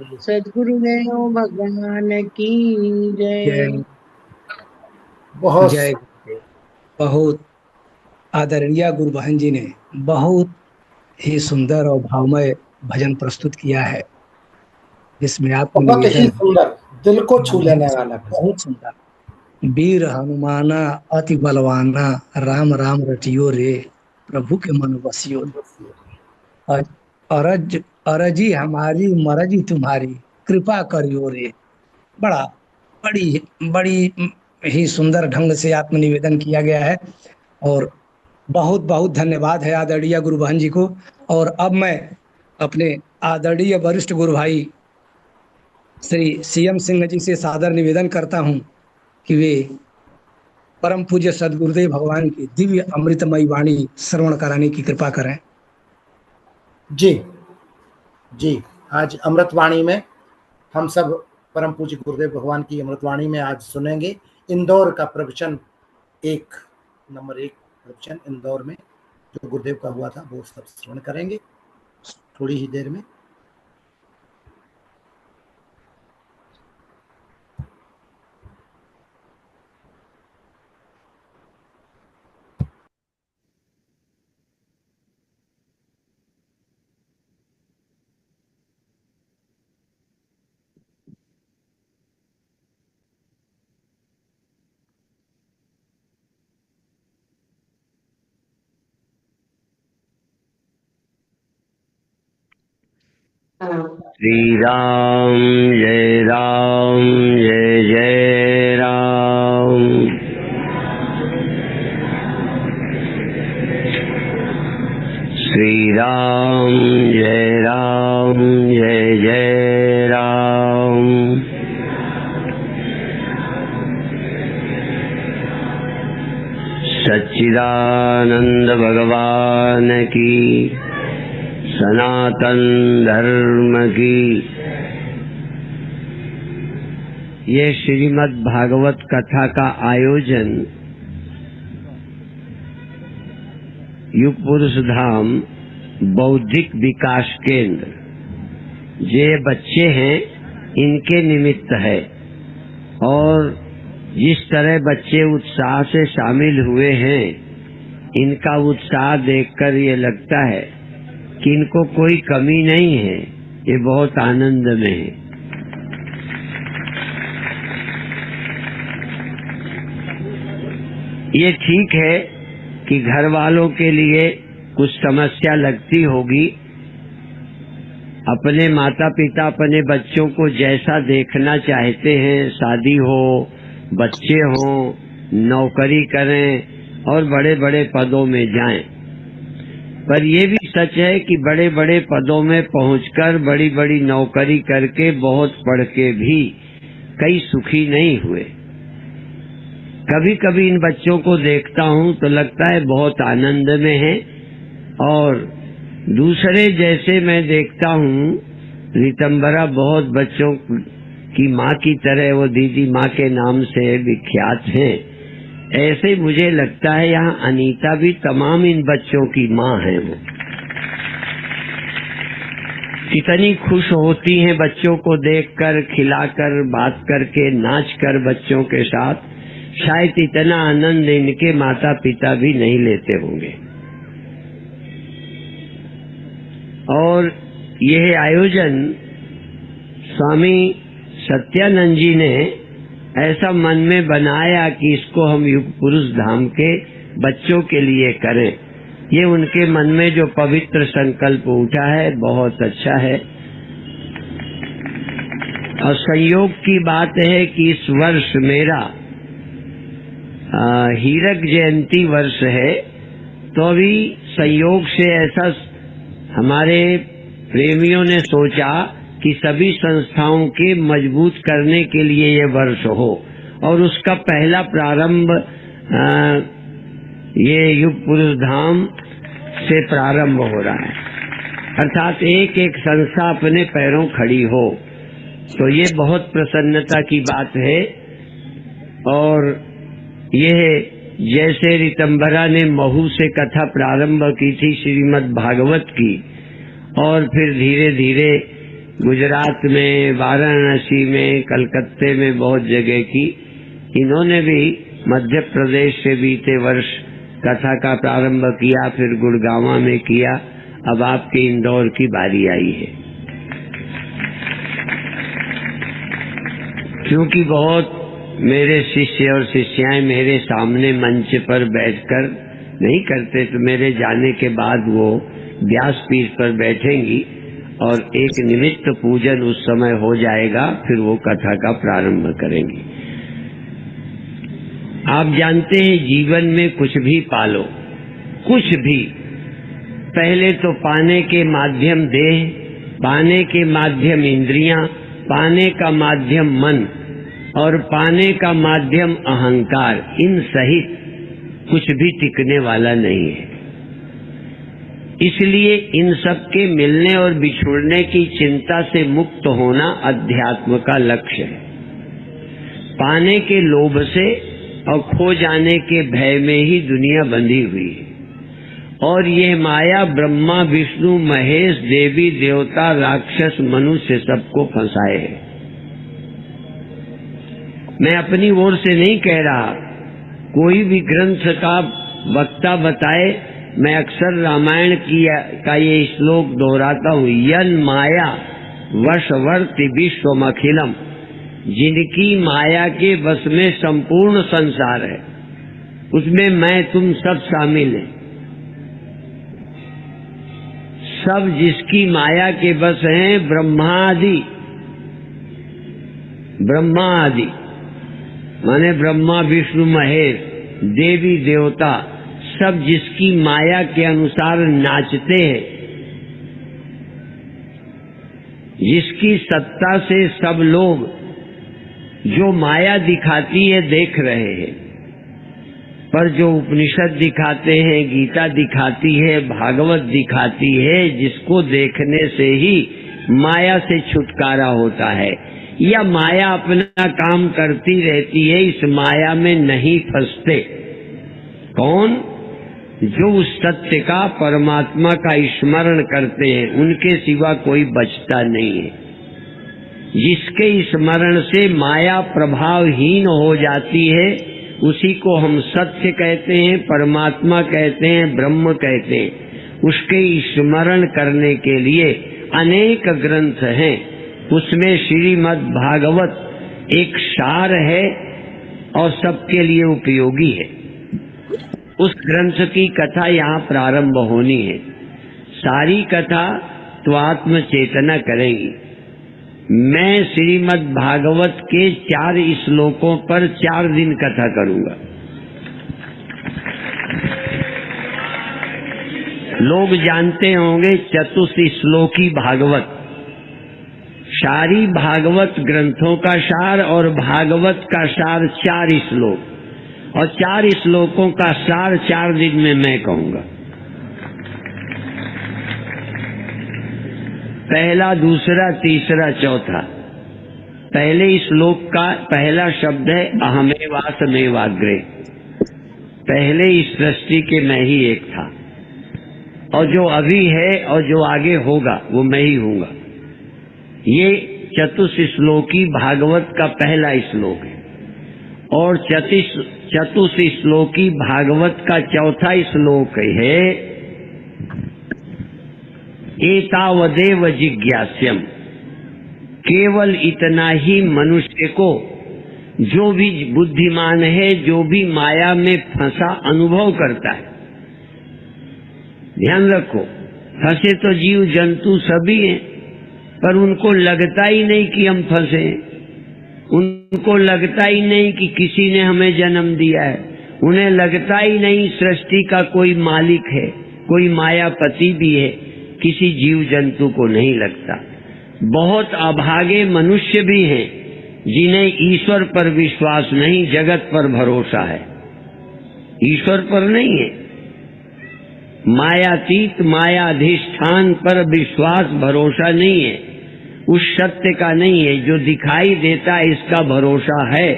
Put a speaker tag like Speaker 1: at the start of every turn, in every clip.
Speaker 1: सद्गुरुदेव भगवान की जय।
Speaker 2: जय।
Speaker 3: बहुत
Speaker 2: जय गुरुदेव। बहुत आदरणीय गुरु बहन जी ने बहुत ही सुंदर और भावमय भजन प्रस्तुत किया है, जिसमें आपको
Speaker 3: बहुत ही
Speaker 2: निवेदन है।
Speaker 3: सुंदर, दिल को छू लेने
Speaker 2: बहुत
Speaker 3: वाला
Speaker 2: सुंदर,
Speaker 3: भजन।
Speaker 2: बहुत सुंदर। वीर हनुमाना अति बलवाना, राम राम रटियो रे, प्रभु के मन बसियो रे। अज- अरज अरजी हमारी मरजी तुम्हारी, कृपा करियो रे। बड़ा बड़ी बड़ी ही सुंदर ढंग से आत्मनिवेदन किया गया है। और बहुत बहुत धन्यवाद है आदरणीय गुरु बहन जी को। और अब मैं अपने आदरणीय वरिष्ठ गुरु भाई श्री सीएम सिंह जी से सादर निवेदन करता हूं कि वे परम पूज्य सदगुरुदेव भगवान की दिव्य अमृतमयी वाणी श्रवण कराने की कृपा करें।
Speaker 3: जी जी, आज अमृतवाणी में हम सब परम पूज्य गुरुदेव भगवान की अमृतवाणी में आज सुनेंगे इंदौर का प्रवचन। नंबर एक प्रवचन इंदौर में जो गुरुदेव का हुआ था वो सब श्रवण करेंगे थोड़ी ही देर में।
Speaker 4: श्री राम जय जय राम। श्री राम जय जय राम। सच्चिदानंद भगवान की, सनातन धर्म की। ये श्रीमद् भागवत कथा का आयोजन युग पुरुष धाम बौद्धिक विकास केंद्र, ये बच्चे हैं इनके निमित्त है। और जिस तरह बच्चे उत्साह से शामिल हुए हैं, इनका उत्साह देखकर ये लगता है कि इनको कोई कमी नहीं है, ये बहुत आनंद में है। ये ठीक है कि घर वालों के लिए कुछ समस्या लगती होगी। अपने माता पिता अपने बच्चों को जैसा देखना चाहते हैं, शादी हो, बच्चे हों, नौकरी करें और बड़े बड़े पदों में जाएं। पर ये भी सच है कि बड़े बड़े पदों में पहुंचकर, बड़ी बड़ी नौकरी करके, बहुत पढ़ के भी कई सुखी नहीं हुए। कभी कभी इन बच्चों को देखता हूं तो लगता है बहुत आनंद में है। और दूसरे जैसे मैं देखता हूं, रितंबरा बहुत बच्चों की माँ की तरह, वो दीदी माँ के नाम से विख्यात हैं। ऐसे मुझे लगता है यहाँ अनीता भी तमाम इन बच्चों की माँ है। वो कितनी खुश होती हैं बच्चों को देखकर, खिलाकर, बात करके, नाच कर बच्चों के साथ। शायद इतना आनंद इनके माता पिता भी नहीं लेते होंगे। और यह आयोजन स्वामी सत्यानंद जी ने ऐसा मन में बनाया कि इसको हम युग पुरुष धाम के बच्चों के लिए करें। ये उनके मन में जो पवित्र संकल्प उठा है, बहुत अच्छा है। और संयोग की बात है कि इस वर्ष मेरा हीरक जयंती वर्ष है। तो अभी संयोग से ऐसा हमारे प्रेमियों ने सोचा कि सभी संस्थाओं के मजबूत करने के लिए ये वर्ष हो, और उसका पहला प्रारंभ ये युग पुरुष धाम से प्रारंभ हो रहा है। अर्थात एक एक संस्था अपने पैरों खड़ी हो, तो ये बहुत प्रसन्नता की बात है। और यह जैसे रितंबरा ने महू से कथा प्रारंभ की थी श्रीमद् भागवत की, और फिर धीरे धीरे गुजरात में, वाराणसी में, कलकत्ते में बहुत जगह की। इन्होंने भी मध्य प्रदेश से बीते वर्ष कथा का प्रारंभ किया, फिर गुड़गांव में किया, अब आपके इंदौर की बारी आई है। क्योंकि बहुत मेरे शिष्य और शिष्याएं मेरे सामने मंच पर बैठकर नहीं करते, तो मेरे जाने के बाद वो व्यासपीठ पर बैठेंगी और एक निमित्त पूजन उस समय हो जाएगा, फिर वो कथा का प्रारंभ करेंगी। आप जानते हैं, जीवन में कुछ भी पालो, कुछ भी, पहले तो पाने के माध्यम देह, पाने के माध्यम इंद्रियां, पाने का माध्यम मन और पाने का माध्यम अहंकार, इन सहित कुछ भी टिकने वाला नहीं है। इसलिए इन सब के मिलने और बिछुड़ने की चिंता से मुक्त होना अध्यात्म का लक्ष्य है। पाने के लोभ से और खो जाने के भय में ही दुनिया बंधी हुई है, और यह माया ब्रह्मा विष्णु महेश देवी देवता राक्षस मनुष्य सबको फंसाए है। मैं अपनी ओर से नहीं कह रहा, कोई भी ग्रंथ का वक्ता बताए, मैं अक्सर रामायण का ये श्लोक दोहराता हूँ, यन माया वशवर्ति विश्वमखिलम, जिनकी माया के वश में संपूर्ण संसार है, उसमें मैं तुम सब शामिल हैं। सब जिसकी माया के वश हैं, ब्रह्मा आदि माने ब्रह्मा विष्णु महेश देवी देवता, सब जिसकी माया के अनुसार नाचते हैं, जिसकी सत्ता से सब लोग जो माया दिखाती है देख रहे हैं, पर जो उपनिषद दिखाते हैं, गीता दिखाती है, भागवत दिखाती है, जिसको देखने से ही माया से छुटकारा होता है, या माया अपना काम करती रहती है, इस माया में नहीं फंसते। कौन? जो उस सत्य का, परमात्मा का स्मरण करते हैं, उनके सिवा कोई बचता नहीं है। जिसके स्मरण से माया प्रभावहीन हो जाती है, उसी को हम सत्य कहते हैं, परमात्मा कहते हैं, ब्रह्म कहते हैं। उसके स्मरण करने के लिए अनेक ग्रंथ हैं, उसमें श्रीमद् भागवत एक सार है और सबके लिए उपयोगी है। उस ग्रंथ की कथा यहाँ प्रारंभ होनी है। सारी कथा तो आत्म चेतना करेगी। मैं श्रीमद् भागवत के 4 श्लोकों पर 4 दिन कथा करूंगा। लोग जानते होंगे चतुश्लोकी भागवत, सारी भागवत ग्रंथों का सार, और भागवत का सार 4 श्लोक, और 4 श्लोकों का सार 4 दिन में मैं कहूंगा। पहला, दूसरा, तीसरा, चौथा। पहले श्लोक का पहला शब्द है अहमेवासमेवाग्रे। पहले इस सृष्टि के मैं ही एक था, और जो अभी है और जो आगे होगा वो मैं ही हूँगा। ये चतुश्लोकी भागवत का पहला श्लोक है, और चतुश्लोकी भागवत का चौथा श्लोक है एतावदेव जिज्ञास्यम। केवल इतना ही मनुष्य को, जो भी बुद्धिमान है, जो भी माया में फंसा अनुभव करता है, ध्यान रखो, फंसे तो जीव जंतु सभी हैं, पर उनको लगता ही नहीं कि हम फंसे हैं। उनको लगता ही नहीं कि किसी ने हमें जन्म दिया है। उन्हें लगता ही नहीं सृष्टि का कोई मालिक है, कोई मायापति भी है। किसी जीव जंतु को नहीं लगता। बहुत अभागे मनुष्य भी हैं जिन्हें ईश्वर पर विश्वास नहीं, जगत पर भरोसा है, ईश्वर पर नहीं है। मायातीत, मायाधिष्ठान पर विश्वास, भरोसा नहीं है, उस सत्य का नहीं है। जो दिखाई देता है इसका भरोसा है,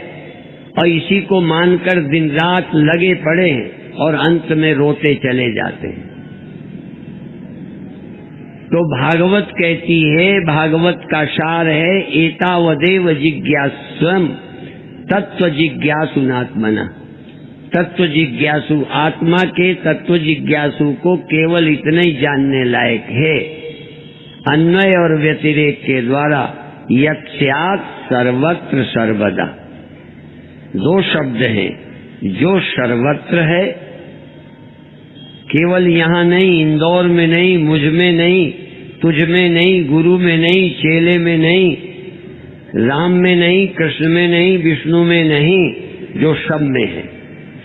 Speaker 4: और इसी को मानकर दिन रात लगे पड़े हैं और अंत में रोते चले जाते हैं। तो भागवत कहती है, भागवत का सार है, एतावदेव जिज्ञास्वम तत्व जिज्ञासुनात्मना। तत्व जिज्ञासु, आत्मा के तत्व जिज्ञासु को केवल इतना ही जानने लायक है, अन्वय और व्यतिरेक के द्वारा। यत्स्यात् सर्वत्र सर्वदा, दो शब्द हैं, जो सर्वत्र है, केवल यहाँ नहीं, इंदौर में नहीं, मुझ में नहीं, तुझ में नहीं, गुरु में नहीं, चेले में नहीं, राम में नहीं, कृष्ण में नहीं, विष्णु में नहीं, जो सब में है,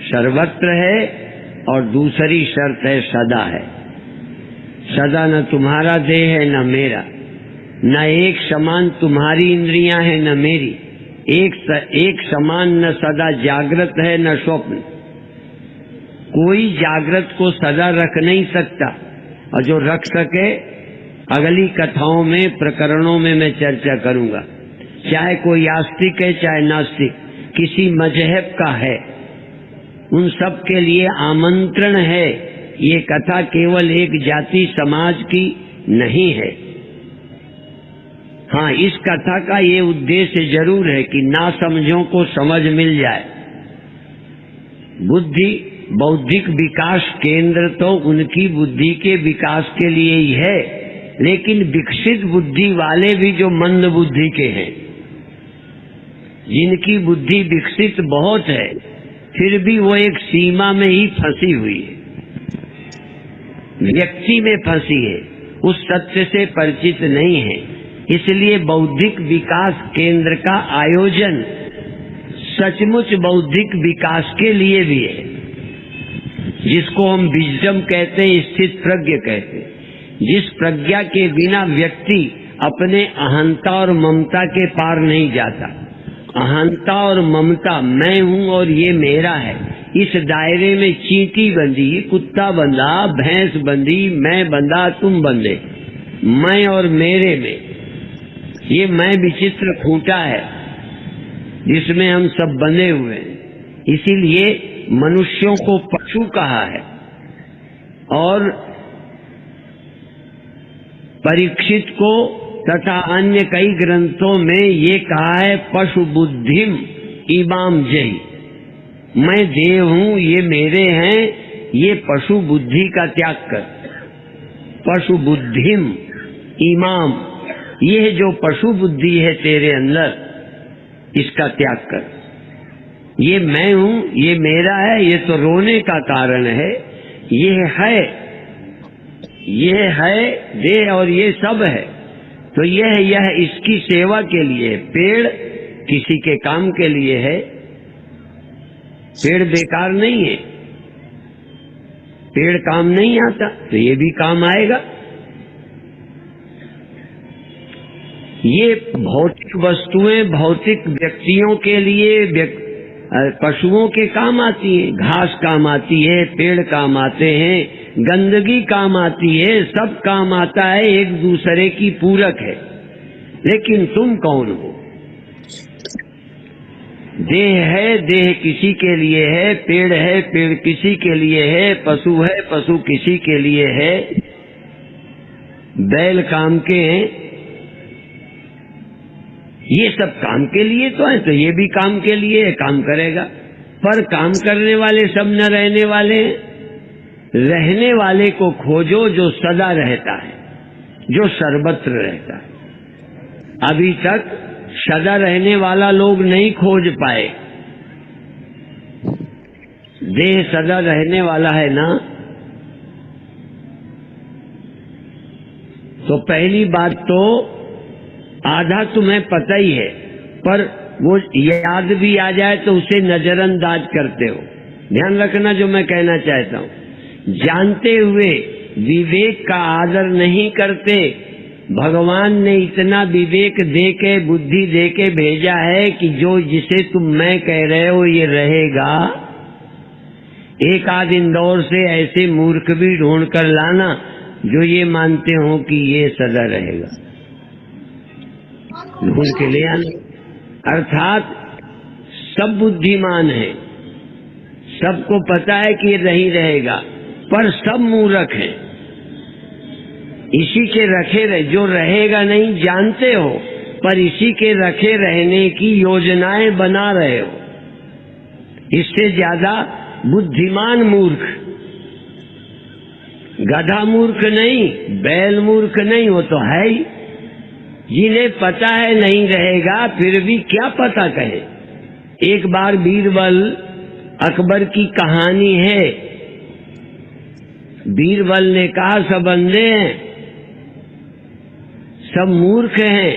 Speaker 4: सर्वत्र है। और दूसरी शर्त है सदा है। सदा न तुम्हारा देह है न मेरा, न एक समान तुम्हारी इंद्रियां हैं न मेरी, एक समान न सदा जागृत है न स्वप्न। कोई जागृत को सदा रख नहीं सकता, और जो रख सके अगली कथाओं में, प्रकरणों में मैं चर्चा करूंगा। चाहे कोई आस्तिक है चाहे नास्तिक, किसी मजहब का है, उन सब के लिए आमंत्रण है। ये कथा केवल एक जाति समाज की नहीं है। हाँ, इस कथा का ये उद्देश्य जरूर है कि नासमझों को समझ मिल जाए। बुद्धि, बौद्धिक विकास केंद्र तो उनकी बुद्धि के विकास के लिए ही है, लेकिन विकसित बुद्धि वाले भी जो मंद बुद्धि के हैं, जिनकी बुद्धि विकसित बहुत है, फिर भी वो एक सीमा में ही फंसी हुई है, व्यक्ति में फंसी है, उस सत्य से परिचित नहीं है। इसलिए बौद्धिक विकास केंद्र का आयोजन सचमुच बौद्धिक विकास के लिए भी है, जिसको हम विजडम कहते हैं, स्थित प्रज्ञ कहते हैं। जिस प्रज्ञा के बिना व्यक्ति अपने अहंता और ममता के पार नहीं जाता। अहंता और ममता, मैं हूं और ये मेरा है, इस दायरे में चींटी बंधी, कुत्ता बंधा, भैंस बंधी, मैं बंधा, तुम बंधे, मैं और मेरे में ये मैं विचित्र खूंटा है जिसमें हम सब बंधे हुए हैं। इसीलिए मनुष्यों को पशु कहा है, और परीक्षित को तथा अन्य कई ग्रंथों में ये कहा है, पशु बुद्धिम इमाम जय। मैं देव हूं, ये मेरे हैं, ये पशु बुद्धि का त्याग कर। पशु बुद्धिम इमाम, ये जो पशु बुद्धि है तेरे अंदर, इसका त्याग कर। ये मैं हूं, ये मेरा है, ये तो रोने का कारण है, ये है देह और ये सब है, तो यह इसकी सेवा के लिए है। पेड़ किसी के काम के लिए है, पेड़ बेकार नहीं है, पेड़ काम नहीं आता तो ये भी काम आएगा। ये भौतिक वस्तुएं भौतिक व्यक्तियों के लिए, पशुओं के काम आती है, घास काम आती है, पेड़ काम आते हैं, गंदगी काम आती है, सब काम आता है, एक दूसरे की पूरक है। लेकिन तुम कौन हो? देह है, देह किसी के लिए है, पेड़ है, पेड़ किसी के लिए है, पशु है, पशु किसी के लिए है, बैल काम के हैं, ये सब काम के लिए तो है, तो ये भी काम के लिए है, काम करेगा। पर काम करने वाले सब न रहने वाले हैं। रहने वाले को खोजो जो सदा रहता है, जो सर्वत्र रहता है। अभी तक सदा रहने वाला लोग नहीं खोज पाए। देह सदा रहने वाला है ना, तो पहली बात तो आधा तुम्हें पता ही है, पर वो याद भी आ जाए तो उसे नजरअंदाज करते हो। ध्यान रखना जो मैं कहना चाहता हूँ। जानते हुए विवेक का आदर नहीं करते। भगवान ने इतना विवेक देके, बुद्धि देके भेजा है कि जो जिसे तुम मैं कह रहे हो ये रहेगा। एक आध इंदौर से ऐसे मूर्ख भी ढूंढ कर लाना जो ये मानते हो कि ये सदा रहेगा, ढूंढ के ले आना। अर्थात सब बुद्धिमान है, सबको पता है कि ये नहीं रहेगा, पर सब मूर्ख हैं। इसी के रखे रहे, जो रहेगा नहीं जानते हो, पर इसी के रखे रहने की योजनाएं बना रहे हो। इससे ज्यादा बुद्धिमान मूर्ख, गधा मूर्ख नहीं, बैल मूर्ख नहीं, वो तो है ही। जिन्हें पता है नहीं रहेगा फिर भी क्या पता कहे। एक बार बीरबल अकबर की कहानी है। बीरबल ने कहा सब अंधे हैं, सब मूर्ख हैं।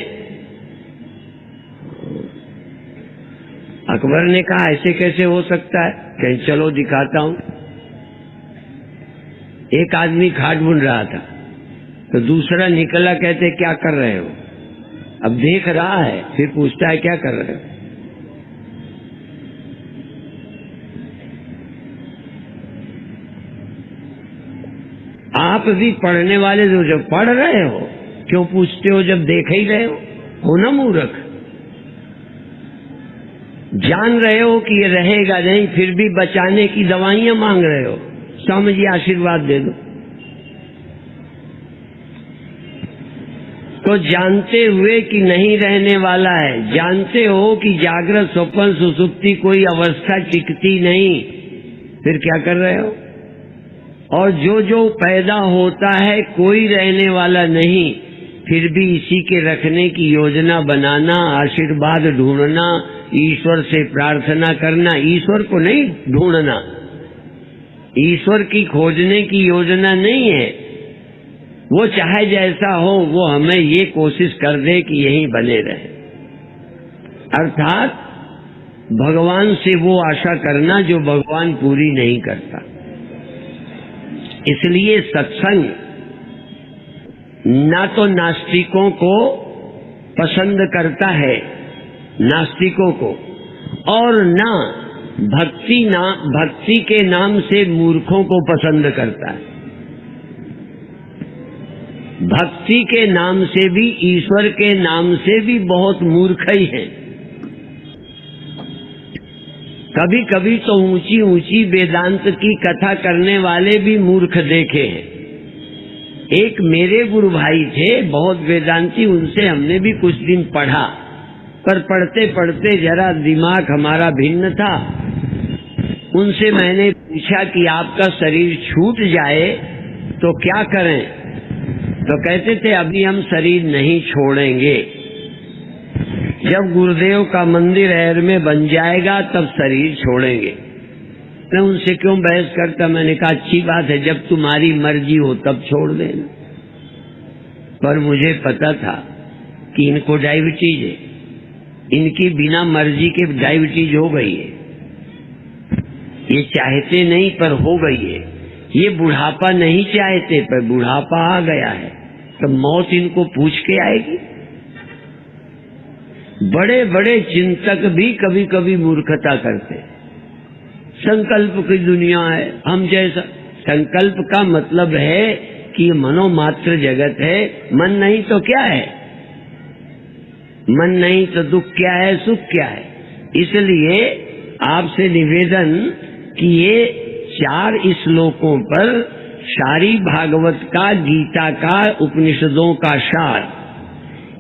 Speaker 4: अकबर ने कहा ऐसे कैसे हो सकता है? कहीं चलो दिखाता हूं। एक आदमी खाट बुन रहा था तो दूसरा निकला, कहते क्या कर रहे हो? अब देख रहा है, फिर पूछता है क्या कर रहे हो? आप भी पढ़ने वाले जो पढ़ रहे हो, क्यों पूछते हो जब देख ही रहे हो ना मूर्ख। जान रहे हो कि ये रहेगा नहीं, फिर भी बचाने की दवाइयां मांग रहे हो। स्वामी जी आशीर्वाद दे दो। तो जानते हुए कि नहीं रहने वाला है, जानते हो कि जागृत स्वप्न सुसुप्ति कोई अवस्था टिकती नहीं, फिर क्या कर रहे हो? और जो जो पैदा होता है कोई रहने वाला नहीं, फिर भी इसी के रखने की योजना बनाना, आशीर्वाद ढूंढना, ईश्वर से प्रार्थना करना। ईश्वर को नहीं ढूंढना, ईश्वर की खोजने की योजना नहीं है। वो चाहे जैसा हो, वो हमें ये कोशिश कर दे कि यहीं बने रहे। अर्थात भगवान से वो आशा करना जो भगवान पूरी नहीं करता। इसलिए सत्संग ना तो नास्तिकों को पसंद करता है, नास्तिकों को, और ना भक्ति के नाम से मूर्खों को पसंद करता है। भक्ति के नाम से भी, ईश्वर के नाम से भी बहुत मूर्ख ही हैं। कभी कभी तो ऊंची ऊंची वेदांत की कथा करने वाले भी मूर्ख देखे हैं। एक मेरे गुरु भाई थे, बहुत वेदांती, उनसे हमने भी कुछ दिन पढ़ा, पर पढ़ते पढ़ते जरा दिमाग हमारा भिन्न था। उनसे मैंने पूछा कि आपका शरीर छूट जाए तो क्या करें? तो कहते थे अभी हम शरीर नहीं छोड़ेंगे, जब गुरुदेव का मंदिर शहर में बन जाएगा तब शरीर छोड़ेंगे। मैं उनसे क्यों बहस करता, मैंने कहा अच्छी बात है, जब तुम्हारी मर्जी हो तब छोड़ देना। पर मुझे पता था कि इनको डायबिटीज है, इनकी बिना मर्जी के डायबिटीज हो गई है। ये चाहते नहीं पर हो गई है। ये बुढ़ापा नहीं चाहते पर बुढ़ापा आ गया है, तो मौत इनको पूछ के आएगी। बड़े बड़े चिंतक भी कभी कभी मूर्खता करते। संकल्प की दुनिया है, हम जैसा। संकल्प का मतलब है कि मनोमात्र जगत है, मन नहीं तो क्या है? मन नहीं तो दुख क्या है, सुख क्या है? इसलिए आपसे निवेदन कि ये 4 श्लोकों पर सारी भागवत का, गीता का, उपनिषदों का सार,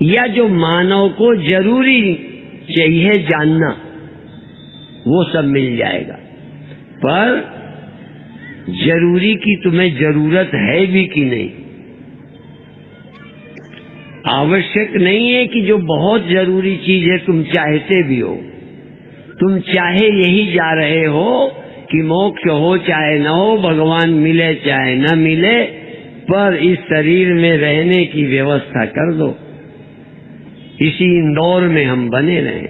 Speaker 4: या जो मानव को जरूरी चाहिए जानना, वो सब मिल जाएगा। पर जरूरी की तुम्हें जरूरत है भी कि नहीं? आवश्यक नहीं है कि जो बहुत जरूरी चीज है तुम चाहते भी हो। तुम चाहे यही जा रहे हो कि मोक्ष हो चाहे न हो, भगवान मिले चाहे न मिले, पर इस शरीर में रहने की व्यवस्था कर दो। इसी इंदौर में हम बने रहे,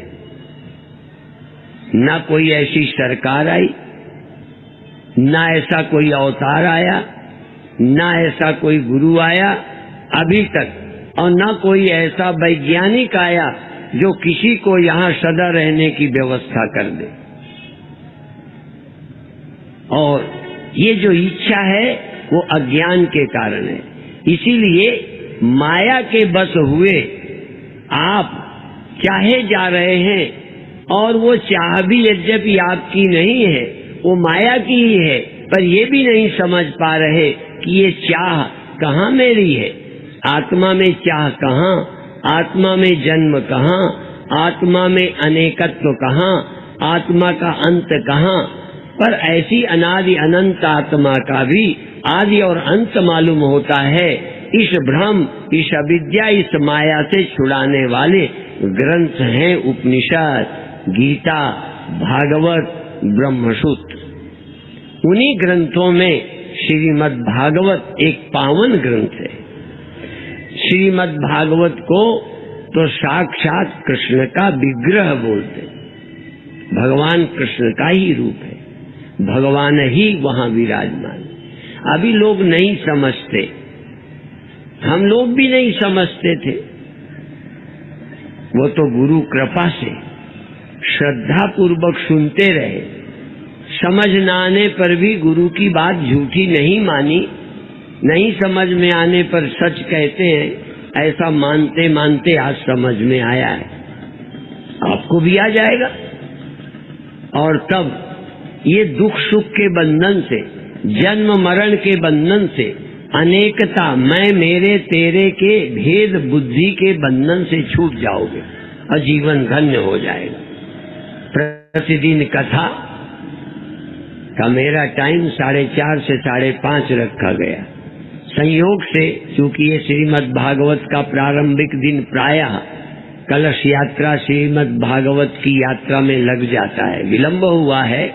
Speaker 4: ना कोई ऐसी सरकार आई, ना ऐसा कोई अवतार आया, ना ऐसा कोई गुरु आया अभी तक, और ना कोई ऐसा वैज्ञानिक आया जो किसी को यहाँ सदा रहने की व्यवस्था कर दे। और ये जो इच्छा है वो अज्ञान के कारण है। इसीलिए माया के बस हुए आप चाहे जा रहे हैं, और वो चाह भी यद्यपि आपकी नहीं है, वो माया की ही है, पर ये भी नहीं समझ पा रहे कि ये चाह कहाँ मेरी है, आत्मा में चाह कहाँ, आत्मा में जन्म कहाँ, आत्मा में अनेकत्व कहाँ, आत्मा का अंत कहाँ। पर ऐसी अनादि अनंत आत्मा का भी आदि और अंत मालूम होता है। इस भ्रम, इस अविद्या, इस माया से छुड़ाने वाले ग्रंथ हैं उपनिषद, गीता, भागवत, ब्रह्मसूत्र। उन्हीं ग्रंथों में श्रीमद् भागवत एक पावन ग्रंथ है। श्रीमद् भागवत को तो साक्षात कृष्ण का विग्रह बोलते, भगवान कृष्ण का ही रूप है, भगवान ही वहां विराजमान। अभी लोग नहीं समझते, हम लोग भी नहीं समझते थे। वो तो गुरु कृपा से श्रद्धा पूर्वक सुनते रहे, समझ न आने पर भी गुरु की बात झूठी नहीं मानी, नहीं समझ में आने पर सच कहते हैं। ऐसा मानते मानते आज समझ में आया है, आपको भी आ जाएगा। और तब ये दुख सुख के बंधन से, जन्म मरण के बंधन से, अनेकता, मैं मेरे तेरे के भेद बुद्धि के बंधन से छूट जाओगे और जीवन धन्य हो जाएगा। प्रतिदिन कथा का मेरा टाइम 4:30 से 5:30 रखा गया। संयोग से चूंकि ये श्रीमद् भागवत का प्रारंभिक दिन प्रायः कलश यात्रा श्रीमद् भागवत की यात्रा में लग जाता है, विलंब हुआ है,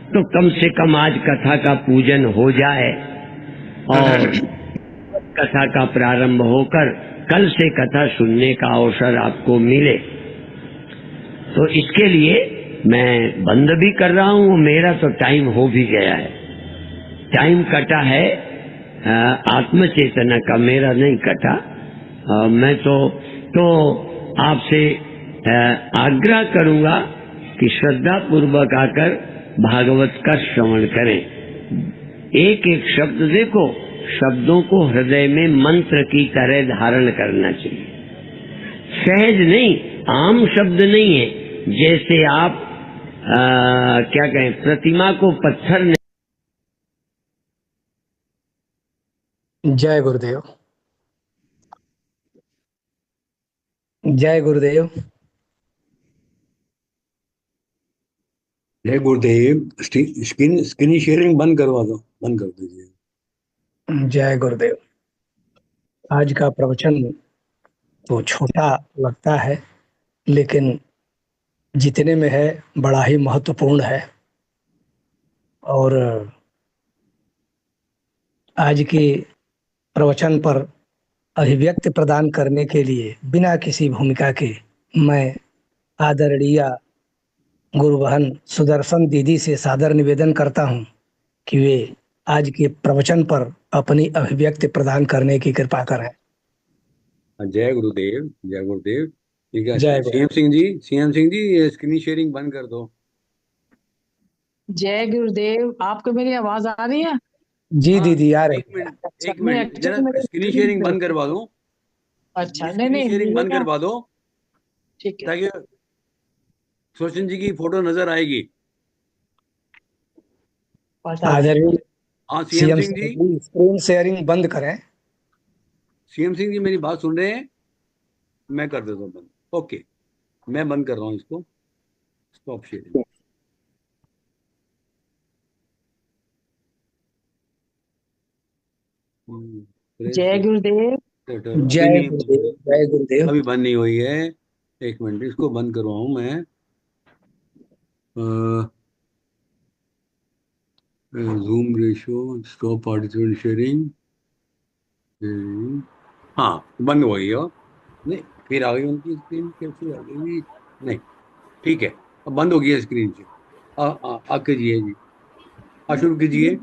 Speaker 4: तो कम से कम आज कथा का पूजन हो जाए और कथा का प्रारंभ होकर कल से कथा सुनने का अवसर आपको मिले। तो इसके लिए मैं बंद भी कर रहा हूँ। मेरा तो टाइम हो भी गया है, टाइम कटा है आत्म चेतना का, मेरा नहीं कटा। मैं तो आपसे आग्रह करूंगा कि श्रद्धा पूर्वक आकर भागवत का श्रवण करें। एक एक शब्द देखो, शब्दों को हृदय में मंत्र की तरह धारण करना चाहिए। सहज नहीं, आम शब्द नहीं है, जैसे आप क्या कहें, प्रतिमा को पत्थर नहीं।
Speaker 2: जय गुरुदेव, जय गुरुदेव।
Speaker 5: जय गुरुदेव। स्क्रीन शेयरिंग बंद करवा दो, बंद कर दीजिए।
Speaker 2: जय गुरुदेव। आज का प्रवचन तो छोटा लगता है, लेकिन जितने में है बड़ा ही महत्वपूर्ण है। और आज के प्रवचन पर अभिव्यक्ति प्रदान करने के लिए बिना किसी भूमिका के मैं आदरणीय गुरु बहन सुदर्शन दीदी से सादर निवेदन करता हूं कि वे आज के प्रवचन पर अपनी अभिव्यक्ति प्रदान करने की कृपा करें।
Speaker 5: जय गुरुदेव, जय गुरुदेव। ठीक है,
Speaker 2: जय
Speaker 5: सीएम सिंह जी ये स्क्रीन शेयरिंग बंद कर दो।
Speaker 1: जय गुरुदेव। आपको मेरी आवाज आ रही है?
Speaker 2: जी दीदी आ रही है।
Speaker 5: एक मिनट जरा स्क्रीन शेयरिंग बंद करवा दो।
Speaker 1: अच्छा, नहीं
Speaker 5: शेयरिंग बंद करवा दो,
Speaker 1: ठीक है।
Speaker 5: ताकि सुदर्शन जी की फोटो नजर आएगी।
Speaker 2: आदरणीय
Speaker 5: हाँ CM Singh ji,
Speaker 2: screen sharing बंद करें।
Speaker 5: सीएम सिंह जी मेरी बात सुन रहे हैं? मैं कर देता हूँ बंद। ओके, मैं बंद कर रहा हूँ इसको, स्टॉप शेयरिंग।
Speaker 1: जय गुरुदेव।
Speaker 2: जय गुरुदेव, जय गुरुदेव।
Speaker 5: अभी बंद नहीं हुई है, एक मिनट इसको बंद करवाऊं मैं। Zoom ratio, stop participant sharing. हाँ बंद हो गई हो। नहीं फिर आ गई उनकी स्क्रीन, कैसे आ गई? नहीं ठीक है, अब बंद हो गई है स्क्रीन से। आ कीजिए जी, शुरू कीजिए।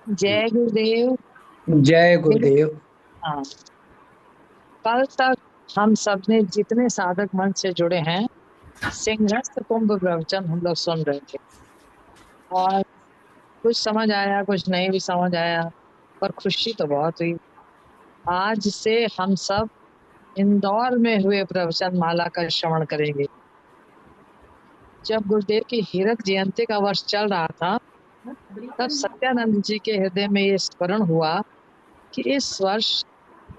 Speaker 1: जय गुरुदेव।
Speaker 2: जय गुरुदेव।
Speaker 1: हाँ, कल तक हम सब ने जितने साधक मन से जुड़े हैं, सिंहस्थ कुंभ प्रवचन हम लोग सुन रहे थे, और कुछ समझ आया, कुछ नहीं भी समझ आया, पर खुशी तो बहुत हुई। आज से हम सब इंदौर में हुए प्रवचन माला का श्रवण करेंगे। जब गुरुदेव की हीरक जयंती का वर्ष चल रहा था, तब सत्यानंद जी के हृदय में ये स्मरण हुआ कि इस वर्ष